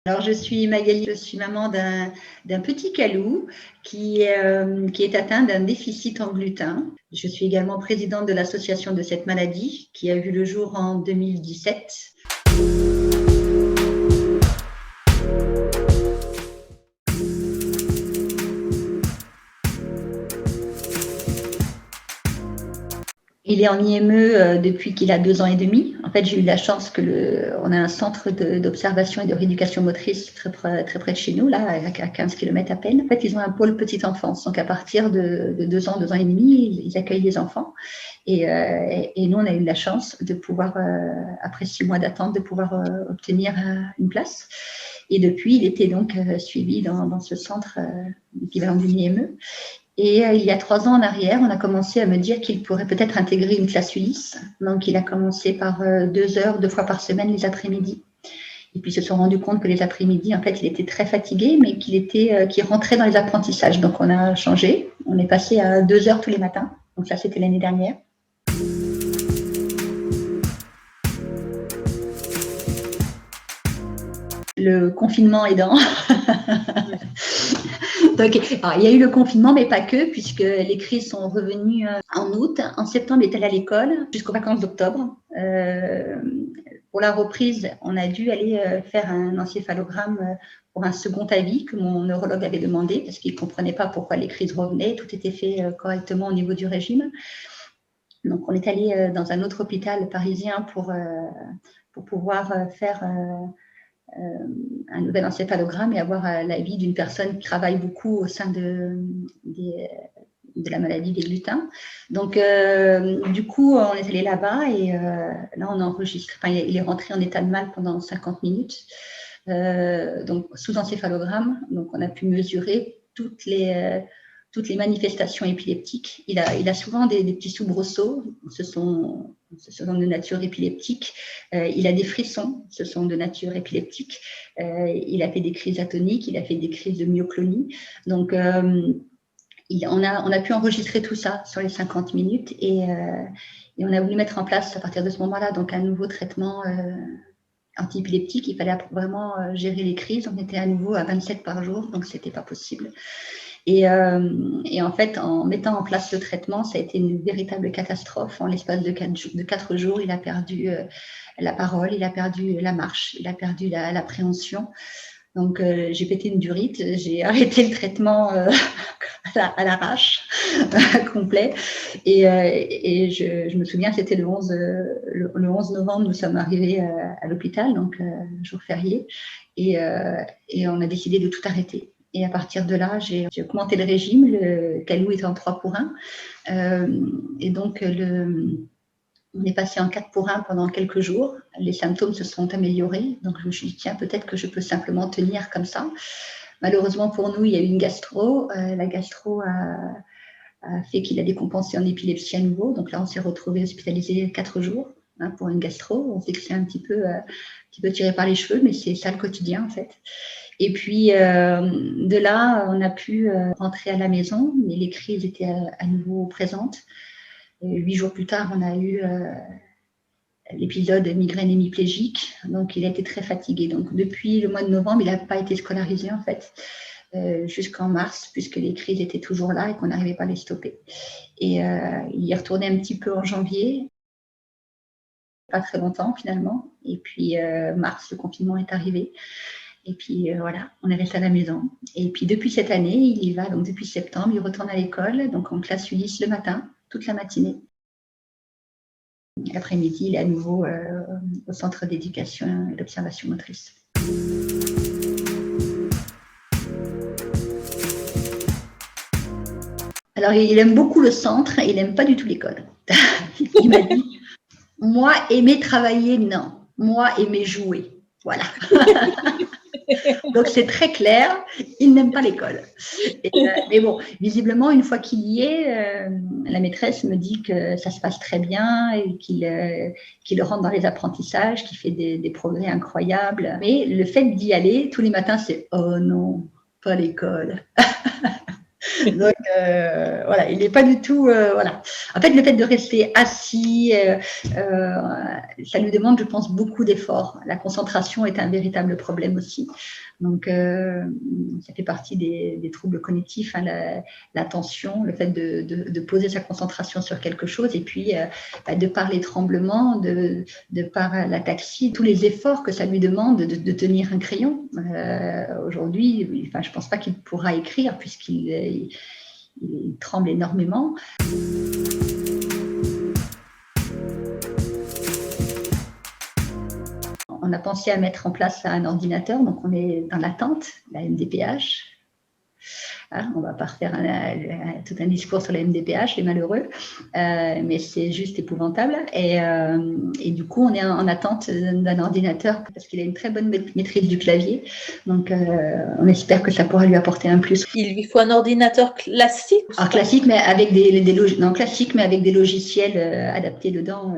Alors, je suis Magali, je suis maman d'un petit Calou qui est atteint d'un déficit en gluten. Je suis également présidente de l'association de cette maladie qui a vu le jour en 2017. Il est en IME depuis qu'il a 2 ans et demi. En fait, j'ai eu la chance on a un centre d'observation et de rééducation motrice très près de chez nous, là, à 15 km à peine. En fait, ils ont un pôle petite enfance. Donc, à partir de 2 ans, 2 ans et demi, ils accueillent les enfants. Et nous, on a eu la chance de pouvoir, après 6 mois d'attente, de pouvoir obtenir une place. Et depuis, il était donc suivi dans ce centre équivalent d'une IME. Et il y a 3 ans en arrière, on a commencé à me dire qu'il pourrait peut-être intégrer une classe Ulysse. Donc, il a commencé par 2 heures, 2 fois par semaine, les après-midi. Et puis, ils se sont rendus compte que les après-midi, en fait, il était très fatigué, mais qu'il rentrait dans les apprentissages. Donc, on a changé. On est passé à 2 heures tous les matins. Donc, ça, c'était l'année dernière. Le confinement aidant. Donc, alors, il y a eu le confinement, mais pas que, puisque les crises sont revenues en août. En septembre, il est allé à l'école jusqu'aux vacances d'octobre. Pour la reprise, on a dû aller faire un encéphalogramme pour un second avis que mon neurologue avait demandé, parce qu'il ne comprenait pas pourquoi les crises revenaient. Tout était fait correctement au niveau du régime. Donc, on est allé dans un autre hôpital parisien pour pouvoir faire un nouvel encéphalogramme et avoir l'avis d'une personne qui travaille beaucoup au sein de la maladie des glutins. Donc, du coup, on est allé là-bas et là, on enregistre. Enfin, il est rentré en état de mal pendant 50 minutes, donc sous encéphalogramme. Donc, on a pu mesurer toutes les manifestations épileptiques. Il a souvent des petits soubresauts, ce sont de nature épileptique. Il a des frissons, ce sont de nature épileptique. Il a fait des crises atoniques, il a fait des crises de myoclonie. Donc, on a pu enregistrer tout ça sur les 50 minutes et on a voulu mettre en place à partir de ce moment-là donc un nouveau traitement anti-épileptique. Il fallait vraiment gérer les crises. On était à nouveau à 27 par jour, donc c'était pas possible. Et en fait, en mettant en place le traitement, ça a été une véritable catastrophe. En l'espace de 4 jours, il a perdu la parole, il a perdu la marche, il a perdu l'appréhension. Donc, j'ai pété une durite, j'ai arrêté le traitement à l'arrache, complet. Et je me souviens, c'était le 11 novembre, nous sommes arrivés à l'hôpital, donc jour férié, et on a décidé de tout arrêter. Et à partir de là, j'ai augmenté le régime. Le Calou était en 3 pour 1. Et donc, on est passé en 4 pour 1 pendant quelques jours. Les symptômes se sont améliorés. Donc, je me suis dit, tiens, peut-être que je peux simplement tenir comme ça. Malheureusement pour nous, il y a eu une gastro. La gastro a fait qu'il a décompensé en épilepsie à nouveau. Donc là, on s'est retrouvé hospitalisé 4 jours pour une gastro. On sait que c'est un petit peu tiré par les cheveux, mais c'est ça le quotidien en fait. Et puis, de là, on a pu rentrer à la maison, mais les crises étaient à nouveau présentes. Et 8 jours plus tard, on a eu l'épisode migraine hémiplégique. Donc, il a été très fatigué. Donc, depuis le mois de novembre, il n'a pas été scolarisé, en fait, jusqu'en mars, puisque les crises étaient toujours là et qu'on n'arrivait pas à les stopper. Et il y est retourné un petit peu en janvier, pas très longtemps, finalement. Et puis, mars, le confinement est arrivé. Et puis voilà, on est resté à la maison. Et puis depuis cette année, il y va, donc depuis septembre, il retourne à l'école, donc en classe Ulysse le matin, toute la matinée. L'après-midi, il est à nouveau au centre d'éducation et d'observation motrice. Alors, il aime beaucoup le centre, il n'aime pas du tout l'école. Il m'a dit, moi, aimer travailler, non. Moi, aimer jouer. Voilà. Donc, c'est très clair, il n'aime pas l'école. Mais bon, visiblement, une fois qu'il y est, la maîtresse me dit que ça se passe très bien et qu'il rentre dans les apprentissages, qu'il fait des progrès incroyables. Mais le fait d'y aller, tous les matins, c'est « Oh non, pas l'école ». Donc, voilà, il n'est pas du tout... voilà. En fait, le fait de rester assis, ça lui demande, je pense, beaucoup d'efforts. La concentration est un véritable problème aussi. Donc, ça fait partie des troubles cognitifs, hein, l'attention, le fait de poser sa concentration sur quelque chose, et puis de par les tremblements, de par l'ataxie, tous les efforts que ça lui demande de tenir un crayon. Aujourd'hui, je ne pense pas qu'il pourra écrire puisqu'il tremble énormément. On a pensé à mettre en place un ordinateur, donc on est dans l'attente, la MDPH. Hein, on ne va pas refaire tout un discours sur la MDPH, les malheureux, mais c'est juste épouvantable. Et du coup, on est en attente d'un ordinateur parce qu'il a une très bonne maîtrise du clavier. Donc, on espère que ça pourra lui apporter un plus. Il lui faut un ordinateur classique. Alors, classique, mais avec des logiciels adaptés dedans.